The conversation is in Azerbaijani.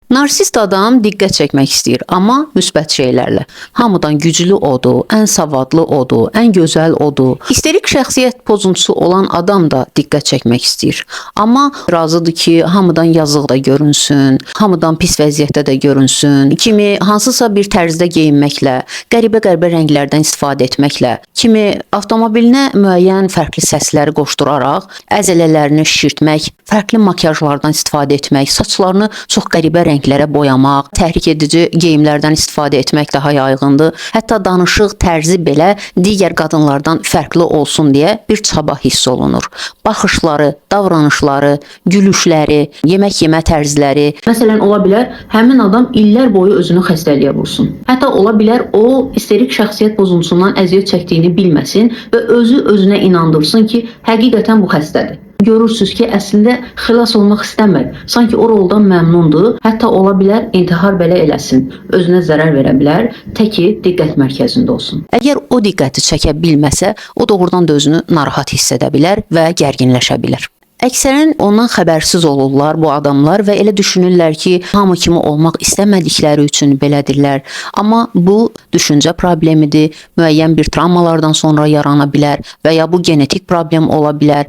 Narsist adam diqqət çəkmək istəyir, amma müsbət şeylərlə. Hamıdan güclü odur, ən savadlı odur, ən gözəl odur. İsterik şəxsiyyət pozuntusu olan adam da diqqət çəkmək istəyir. Amma razıdır ki, hamıdan yazıq da görünsün, hamıdan pis vəziyyətdə də görünsün. Kimi hansısa bir tərzdə geyinməklə, qəribə-qəribə rənglərdən istifadə etməklə, kimi avtomobilinə müəyyən fərqli səsləri qoşduraraq, əzələlərini şişirtmək, fərqli makyajlardan istifadə etmək, saçlarını çox qəribə rənglərə boyamaq, təhrik edici geyimlərdən istifadə etmək daha yayğındır. Hətta danışıq tərzi belə digər qadınlardan fərqli olsun deyə bir çaba hiss olunur. Baxışları, davranışları, gülüşləri, yemək yemə tərzləri. Məsələn, ola bilər həmin adam illər boyu özünü xəstəliyə vursun. Hətta ola bilər o isterik şəxsiyyət pozuntusundan əziyyət çəkdiyini bilməsin və özü özünə inandırsın ki, həqiqətən bu xəstədir. Görürsüz ki, əslində xilas olmaq istəmir. Sanki o roldan məmnundur. Hətta ola bilər intihar belə eləsin. Özünə zərər verə bilər, tək ki diqqət mərkəzində olsun. Əgər o diqqəti çəkə bilməsə, o doğrudan da özünü narahat hiss edə bilər və gərginləşə bilər. Əksərən ondan xəbərsiz olurlar bu adamlar və elə düşünürlər ki, hamı kimi olmaq istəmədikləri üçün belədirlər. Amma bu düşüncə problemidir, müəyyən bir travmalardan sonra yarana bilər və ya bu genetik problem ola bilər.